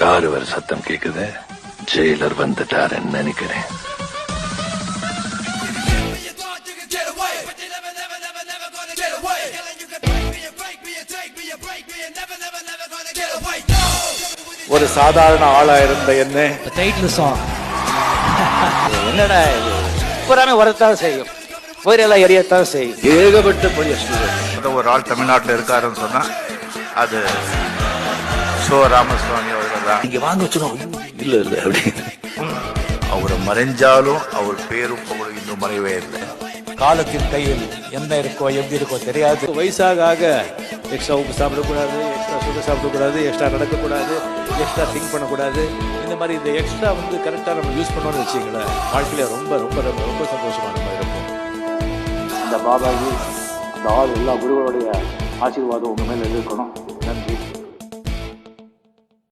Car வர சத்தம் கேக்குது. ஜெயிலர் வந்துட்டாருன்னு நினைக்கிறேன். ஒரு சாதாரண ஆளா இருந்த என்ன டைட்டில் சாங் என்னடா இது பூராமே வரத்தான் செய்யும், போயிரெல்லாம் எரியத்தான் செய்யும். ஏகப்பட்ட பெரிய ஸ்டூடெண்ட். ஒரு ஆள் தமிழ்நாட்டில் இருக்காருன்னு சொன்னா அது சோ ராமசுவாமி அவர்கள் தான். இங்க வாங்க வச்சிடும். இல்ல இல்ல அப்படின்னு அவர் மறைஞ்சாலும் அவர் பேரும் புகழும் இன்னும் மறைவே இல்லை. காலத்தின் கையில் என்ன இருக்கோ எப்படி இருக்கோ தெரியாது. வயசாக ஆக எக்ஸ்ட்ரா உப்பு சாப்பிடக்கூடாது, எக்ஸ்ட்ரா சுகர் சாப்பிடக்கூடாது, எக்ஸ்ட்ரா நடக்கக்கூடாது, எக்ஸ்ட்ரா திங்க் பண்ணக்கூடாது. இந்த மாதிரி இந்த எக்ஸ்ட்ரா கரெக்டாக நம்ம யூஸ் பண்ணோம்னு வச்சுங்களேன், வாழ்க்கையில ரொம்ப ரொம்ப ரொம்ப ரொம்ப சந்தோஷமான மாதிரி இருக்கும். அந்த பாபாஜி அந்த ஆள் எல்லா குருவோடைய ஆசீர்வாதம் உங்க மேல இருக்கணும்.